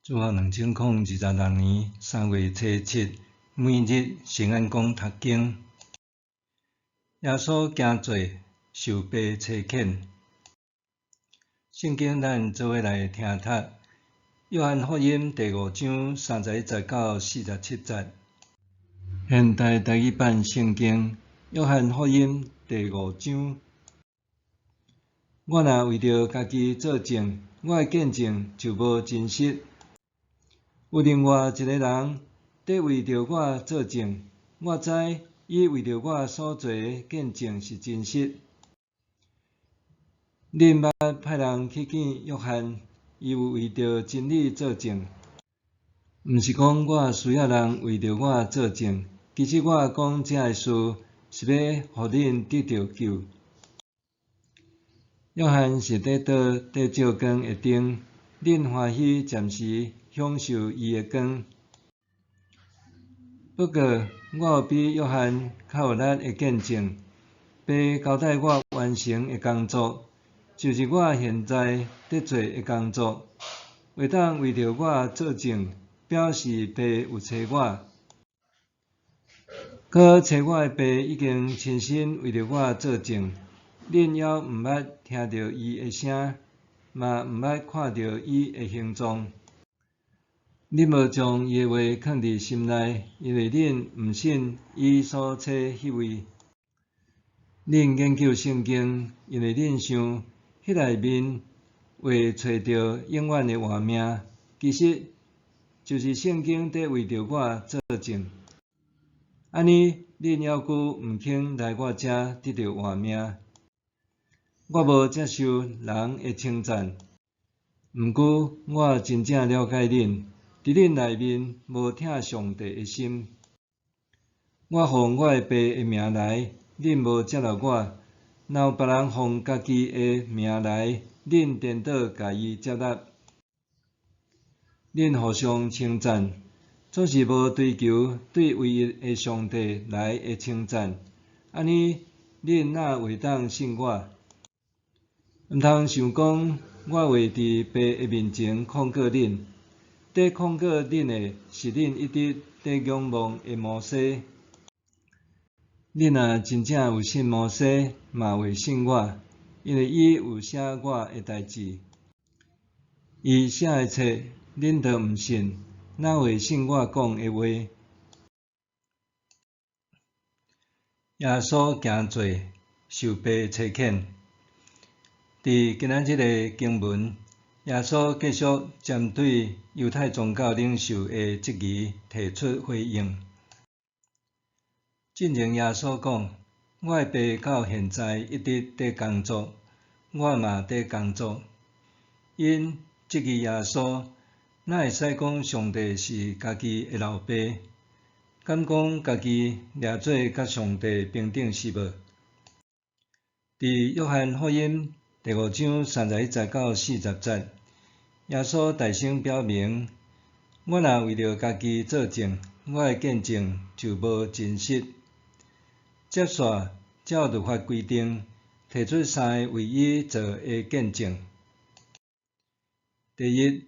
主后2026年3月初7，每日圣安宫读经。耶稣惊罪，受爸差遣。圣经咱做伙来听读。约翰福音第5章31-47节。现代台语版圣经。约翰福音第5章。我若为着家己作证，我的见证就无真实。有另外一个人在为着我作证，我知伊为着我所做的见证是真实。恁捌派人去见约翰，伊有为着真理作证。毋是讲我需要人为着我作证，其实我讲这个事是要互恁得到救。约翰是伫倒在照光的灯，恁欢喜暂时享受伊的光。不过，我有比约翰较有力的见证，爸交代我完成的工作，就是我现在伫做的工作。会当为着我作证，表示爸有找我。可找我的爸已经亲身为着我作证。恁还毋捌听到伊的声，嘛毋捌看到伊的形状。恁无将伊的话藏伫心内，因为恁毋信伊所找迄位。恁研究圣经，因为恁想迄内面会找到永远的活命，其实就是圣经在为着我作证。安尼，恁还佫毋肯来我遮得到活命。我无接受人的称赞，毋过我真正了解恁，伫恁内面无疼上帝的心。我奉我的爸的名来，恁无接纳我；若有别人奉家己的名来，恁颠倒甲伊接纳。恁互相称赞，总是无追求对唯一的上帝来的称赞。安尼，恁哪会当信我？毋通想讲，我会伫爸的面前控告恁。在控告恁的是恁一直在仰望的摩西。恁若真正有信摩西，嘛会信我，因为伊有写我的代志。伊写的册，恁都毋信，哪会信我讲的话？耶稣惊罪，受爸差遣。伫今仔日的经文，耶稣继续针对犹太宗教领袖的质疑提出回应。进前耶稣讲：“我的爸到现在一直在工作，我嘛在工作。”因质疑耶稣，哪会使讲上帝是家己的老爸？敢讲家己掠做甲上帝平等是无？伫约翰福音第5章31-40节，耶稣大声表明：“我若为着家己作证，我的见证就无真实。”接续照律法规定，提出3个为伊做的见证。第一，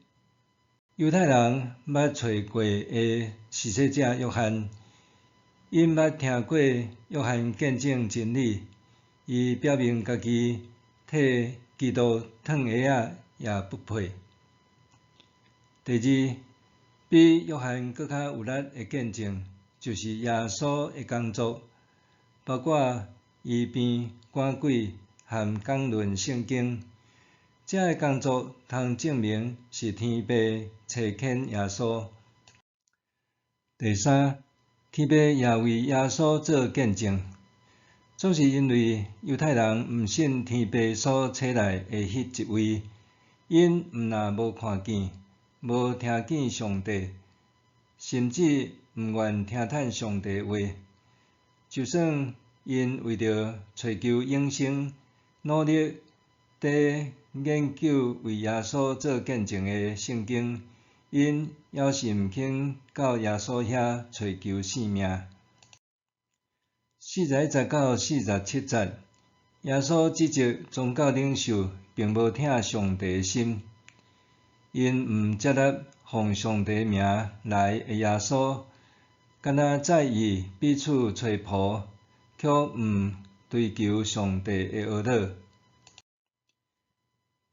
犹太人捌找过的施洗者约翰，因捌听过约翰见证真理，伊表明家己替基督烫鞋仔也不配。第二，比约翰更较有力的见证，就是耶稣的工作，包括医病、赶鬼和讲论圣经。这个工作通证明是天父差遣耶稣。第三，天父也为耶稣做见证，总是因为犹太人毋信天父所差来的迄一位，因毋但无看见、无听见上帝，甚至毋愿听叹上帝的话。就算因为着找求永生，努力在研究为耶稣做见证的圣经，因还是毋肯到耶稣遐找求性命。41-47节，耶稣指责宗教领袖并无听上帝的心，因毋接纳奉上帝名来的耶稣，敢若在意彼此吹捧，却毋追求上帝的儿乐。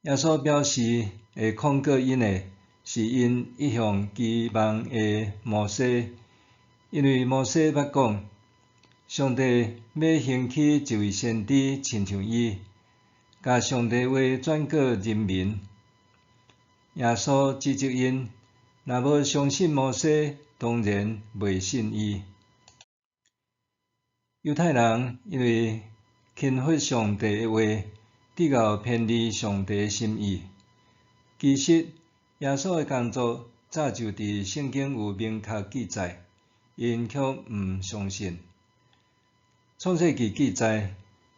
耶稣表示会控告因的，是因一向期望的摩西，因为摩西捌讲，上帝要兴起一位先知亲像伊，甲上帝话转告人民。耶稣指责因，若无相信摩西，当然袂信伊。犹太人因为轻忽上帝的话，直到偏离上帝的心意。其实，耶稣的工作早就伫圣经有明确记载，因却毋相信。创世纪记载，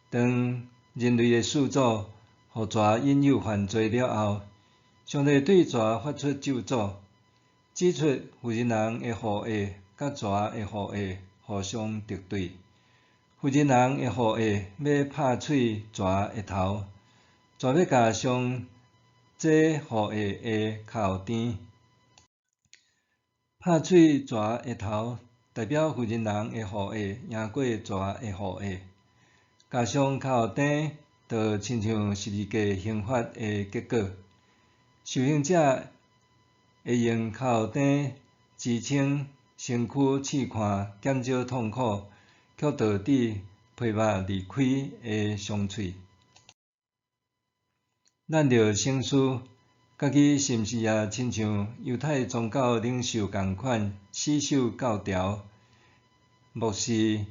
当人类的始祖互蛇引诱犯罪了后，上帝对蛇发出咒诅，指出妇人人的后裔甲蛇的后裔互相敌对。妇人人的后裔要拍碎蛇的头，蛇要甲上这后裔的脚蹬。拍碎蛇的头，代表妇人人的后裔赢过蛇的后裔。甲上脚蹬，就亲像十字架刑罚的结果。受刑者会用脚蹬支撑身躯试看减少痛苦，却导致皮肉离开的伤喙。咱着省思，家己是毋是也亲像犹太宗教领袖共款，死守教条，漠视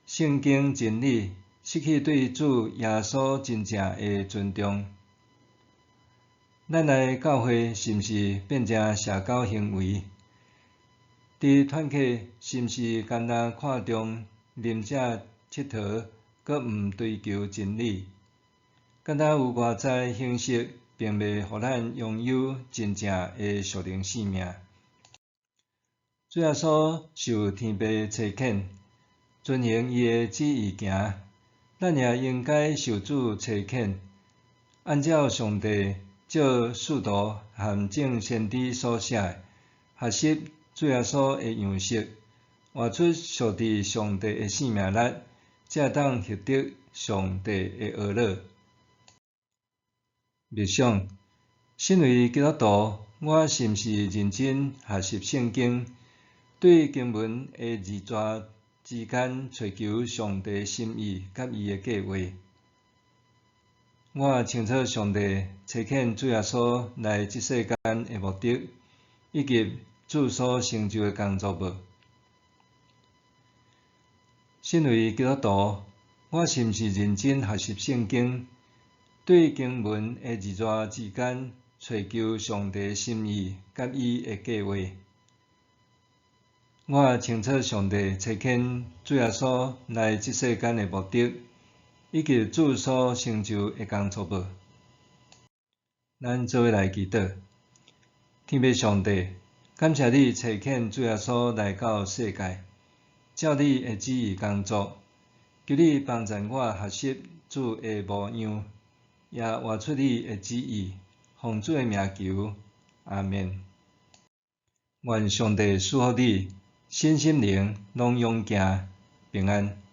圣经真理，失去对主耶稣真正的尊重？咱的教会是毋是变成社交行为？伫团契是毋是干那看重啉食佚佗，佮毋追求真理？敢若有外在形式，并未互咱拥有真正的属灵生命。主耶稣受天父差遣，遵行伊的旨意行，咱也应该受主差遣，按照上帝借使徒和众先知所写，学习主耶稣的样式，活出属伫上帝的生命力，才当获得上帝的儿乐。默想，身为基督徒，我是毋是认真学习圣经，对经文的字纸之间找求上帝的心意甲伊的计划？我清楚上帝差遣主耶稣来即世间的目的，以及主所成就的工作无？身为基督徒，我是毋是认真学习圣经，对经文的字纸之间找求上帝的心意甲伊的计划？我清楚上帝差遣主耶稣来即世间的目的，以及主所成就的工作无？咱做伙来祈祷。天父上帝，感谢你差遣主耶稣来到世界，照你的旨意工作，求你帮助我学习主的模样，也活出你的旨意，奉主的名求，阿们。愿上帝赐福你，身心灵拢勇健平安。